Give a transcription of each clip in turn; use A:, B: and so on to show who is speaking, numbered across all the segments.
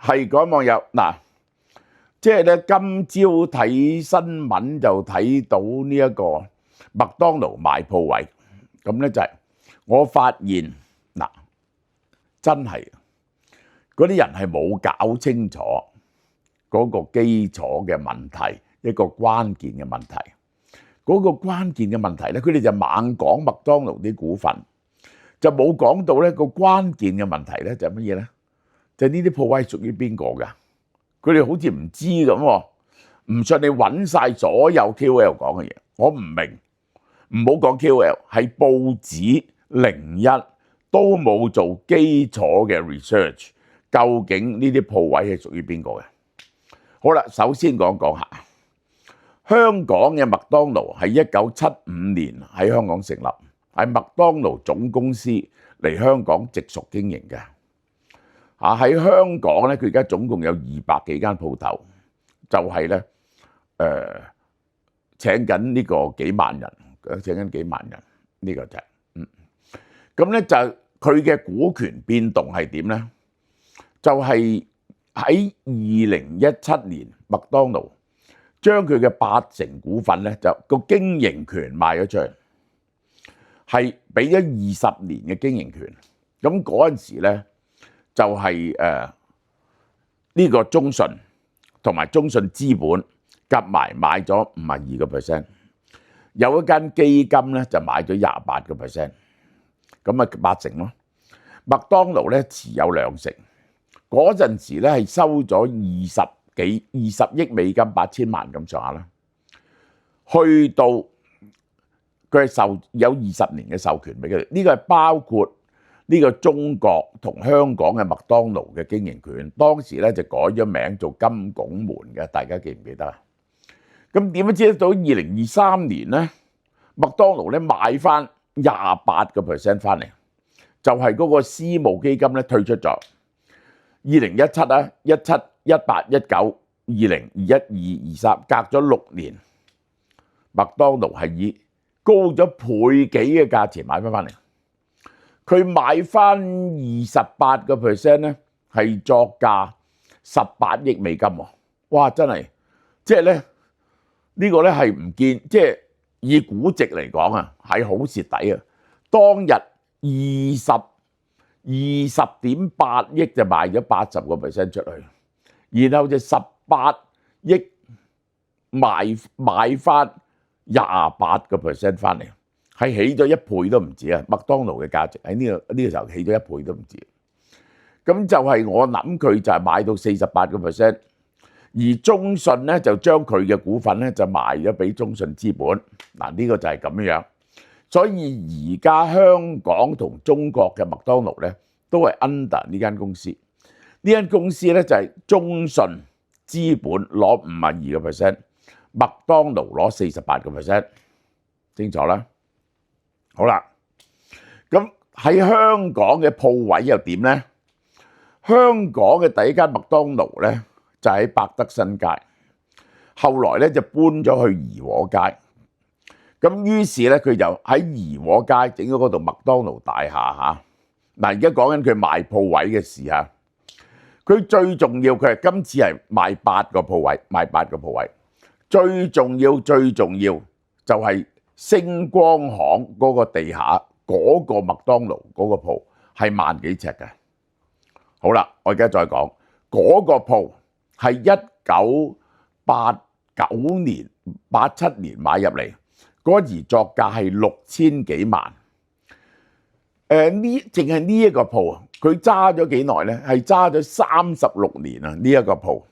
A: 係各位網友嗱，即係咧今朝睇新聞就睇到呢一個麥當勞賣鋪位，咁咧就係我發現嗱，真係嗰啲人係冇搞清楚嗰個基礎嘅問題，一個關鍵嘅問題。嗰個關鍵嘅問題咧，佢哋就猛講麥當勞啲股份，就冇講到咧個關鍵嘅問題咧就係乜嘢咧？就係呢啲鋪位屬於邊個㗎？佢哋好似唔知咁喎，唔信你揾晒所有 KOL 講嘅嘢，我唔明。唔好講 KOL，係報紙01都冇做基礎嘅 research， 究竟呢啲鋪位係屬於邊個嘅？好啦，首先講下香港嘅麥當勞係1975年喺香港成立，係麥當勞總公司嚟香港直屬經營嘅。喺香港咧，佢而家總共有200幾間鋪頭，就係咧請緊呢個幾萬人，請緊幾萬人，呢個就係咁咧就佢嘅股權變動係點咧？就係喺2017年，麥當勞將佢嘅80%股份咧，就個經營權賣咗出去，係俾咗20年嘅經營權。咁嗰陣時咧，就係呢個中信同埋中信資本夾埋買咗52%，有一間基金咧就買咗28%，咁啊80%咯。麥當勞咧持有20%，嗰陣時咧係收咗20億美金8000萬咁上下啦，去到佢係有20年嘅授權俾佢哋，呢個係包括呢個中國同香港嘅麥當勞嘅經營權，當時咧就改咗名做金拱門嘅，大家記唔記得啊？咁點樣知得到2023年咧，麥當勞咧買翻28%翻嚟，就係嗰個私募基金咧退出咗。2017啊，17、18、19、20、21、22、23，隔咗6年，麥當勞係以高咗倍幾嘅價錢買翻嚟。佢買翻28%咧，係作價18億美金喎！哇，真係，即係咧呢個咧係唔見，即係以估值嚟講啊，係好蝕底啊！當日20.8億就賣咗80%出去，然後就18億買翻28%翻嚟。係起咗1倍都唔止啊！麥當勞嘅價值喺呢個時候起咗1倍都唔止。咁就係我諗佢就係買到48%，而中信咧就將佢嘅股份咧就賣咗俾中信資本。嗱，呢個就係咁樣。所以而家香港同中國嘅麥當勞咧都係 under 呢間公司。呢間公司咧就係中信資本攞52%，麥當勞攞48%，清楚啦。好啦，咁喺香港嘅鋪位又點咧？香港嘅第一間麥當勞咧就喺百德新街，後來咧就搬咗去怡和街。咁於是咧佢就喺怡和街整咗嗰度麥當勞大廈嚇。嗱，而家講緊佢賣鋪位嘅事嚇，佢最重要佢係今次係賣8個鋪位，賣8個鋪位。最重要就係星光行嗰個地下嗰個麥當勞嗰個鋪係萬幾尺嘅。好啦，我而家再講嗰個鋪係1989年、87年買入嚟，嗰時作價係6000幾萬。淨係呢一個鋪啊，佢揸咗幾耐咧？係揸咗36年啊！呢一個鋪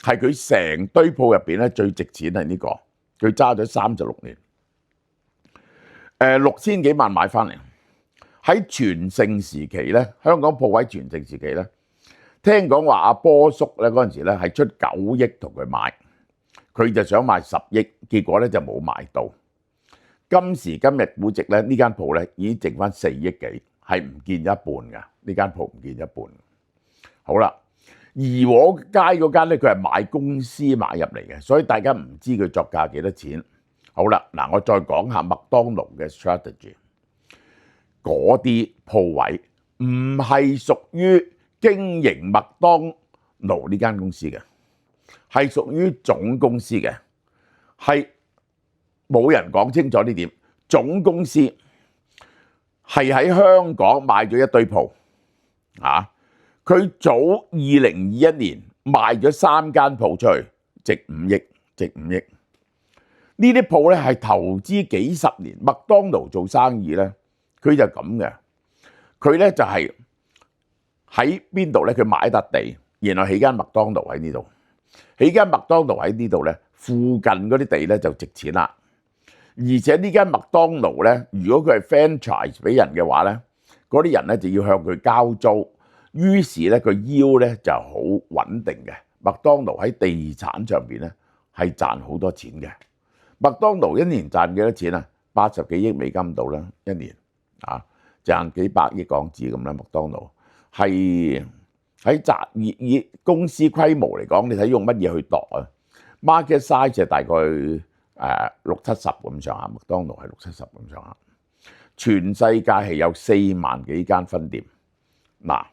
A: 係佢成堆鋪入邊咧最值錢係呢個，佢揸咗36年。6000幾萬買翻嚟，喺全盛時期咧，香港鋪位全盛時期咧，聽講話阿波叔咧嗰陣時咧係出9億同佢買，佢就想賣10億，結果咧就冇賣到。今時今日估值咧，呢間鋪咧已經剩翻4億幾，係唔見一半㗎。呢間鋪唔見一半。好啦，怡和街嗰間咧，佢係買公司買入嚟嘅，所以大家唔知佢作價幾多錢。好啦，嗱，我再講下麥當勞嘅 strategy。嗰啲鋪位唔係屬於經營麥當勞呢間公司嘅，係屬於總公司嘅，係冇人講清楚呢點。總公司係喺香港買咗一堆鋪啊！佢早2021年賣咗3間鋪出去，值5億，值5億。呢啲鋪咧係投資幾十年，麥當勞做生意咧，佢就咁嘅。佢咧就係喺邊度咧？佢買一笪地，然後起間麥當勞喺呢度。起間麥當勞喺呢度咧，附近嗰啲地咧就值錢啦。而且呢間麥當勞咧，如果佢係 franchise 俾人嘅話咧，嗰啲人咧就要向佢交租。於是咧，佢腰咧就好穩定嘅。麥當勞喺地產上邊咧係賺好多錢嘅。麥當勞一年賺幾多錢啊？80幾億美金到啦，一年啊，賺幾百億港紙咁啦。麥當勞係喺以公司規模嚟講，你睇用乜嘢去度啊 ？Market size 係大概60-70咁上下，麥當勞係60-70咁上下。全世界係有4萬幾間分店。嗱，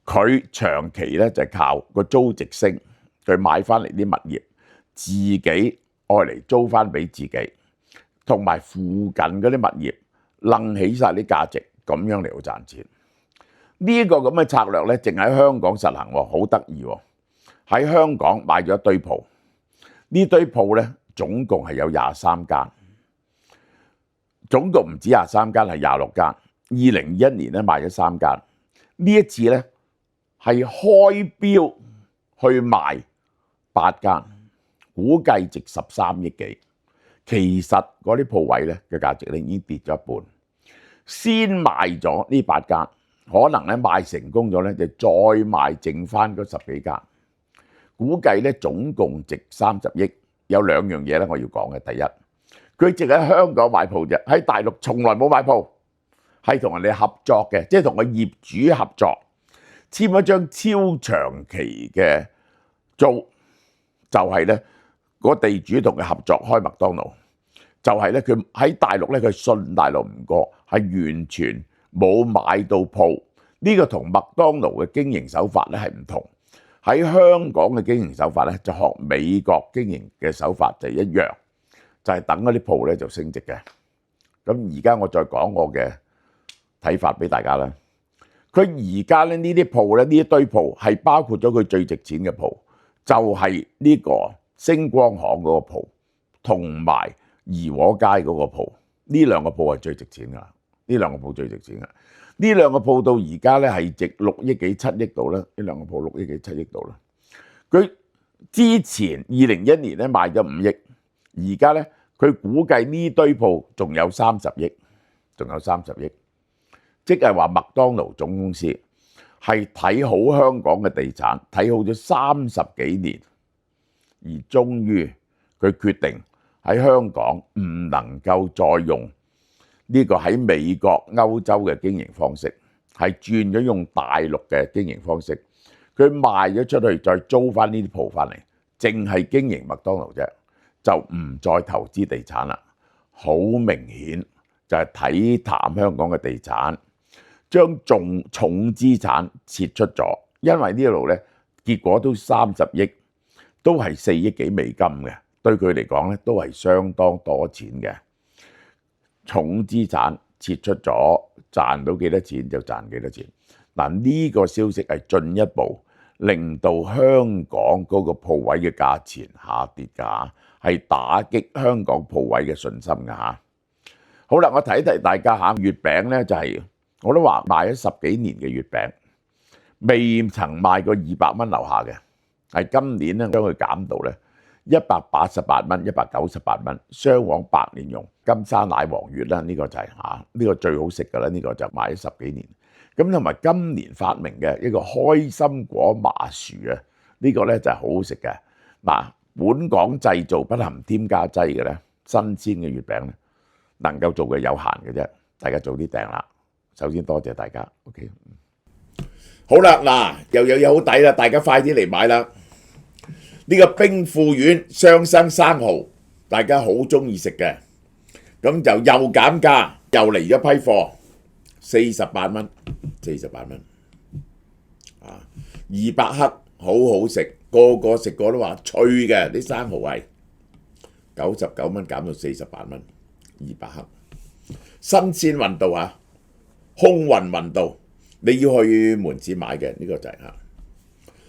A: 佢長期咧就係靠個租值升，佢買翻嚟啲物業。自己愛嚟租翻俾自己，同埋附近嗰啲物業掕起晒啲價值，咁樣嚟到賺錢。呢個咁嘅策略咧，淨喺香港實行喎，好得意喎。喺香港買咗一堆鋪，呢堆鋪咧總共係有23間，總共唔止23間，係26間。2021年咧賣咗3間，呢一次咧係開標去賣8間。估計值13億幾，其實嗰啲鋪位咧嘅價值咧已經跌咗一半。先賣咗呢8間，可能咧賣成功咗咧，就再賣剩翻嗰10幾間。估計咧總共值30億。有2樣嘢咧我要講嘅，第一，佢淨喺香港買鋪啫，喺大陸從來冇買鋪，係同人哋合作嘅，即係同個業主合作，簽咗張超長期嘅租，就係咧。個地主同佢合作開麥當勞，就係咧佢喺大陸咧，佢信大陸唔過，係完全冇買到鋪。呢個同麥當勞嘅經營手法咧係唔同。喺香港嘅經營手法咧，就學美國經營嘅手法就一樣，就係等嗰啲鋪咧就升值嘅。咁而家我再講我嘅睇法俾大家啦。佢而家咧呢啲鋪咧，呢一堆鋪係包括咗佢最值錢嘅鋪，就係呢個星光行嗰個鋪同埋怡和街嗰個鋪，呢2個鋪係最值錢噶，呢2個鋪最值錢噶。呢2個鋪到而家咧係值6億幾7億度啦，呢2個鋪6億幾7億度啦。佢之前2021年咧賣咗5億，而家咧佢估計呢堆鋪仲有30億，仲有30億，即係話麥當勞總公司係睇好香港嘅地產，睇好咗30幾年。而終於佢決定喺香港唔能夠再用呢個喺美國、歐洲嘅經營方式，係轉咗用大陸嘅經營方式。佢賣咗出去，再租翻呢啲鋪翻嚟，淨係經營麥當勞啫，就唔再投資地產啦。好明顯就係睇淡香港嘅地產，將重資產撤出咗，因為呢度咧結果都30億。都係4億幾美金嘅，對佢嚟講咧都係相當多錢嘅。重資產撤出咗，賺到幾多錢就賺幾多錢。嗱，呢個消息係進一步令到香港嗰個鋪位嘅價錢下跌㗎，係打擊香港鋪位嘅信心㗎嚇。好啦，我提一提大家嚇，月餅咧就係我都話賣咗10幾年嘅月餅，未曾賣過200蚊樓下嘅。係今年咧將佢減到咧188蚊、198蚊，雙黃白蓮蓉、金沙奶黃月啦，呢個就係呢個最好食㗎啦，呢個就賣咗10幾年。咁同埋今年發明嘅一個開心果麻薯啊，呢個咧就係好好食嘅。嗱，本港製造不含添加劑嘅咧，新鮮嘅月餅咧，能夠做嘅有限嘅啫，大家早啲訂啦。首先多謝大家 ，OK。好啦，嗱又有嘢好抵啦，大家快啲嚟買啦！呢個冰富丸雙生生蠔，大家好中意食嘅，咁就又減價，又嚟咗批貨，48蚊，48蚊啊！ 200克好好食，個個食過都話脆嘅，啲生蠔係99蚊減到48蚊，200克。新鮮運到啊，空運運到，你要去門市買嘅呢個就係嚇。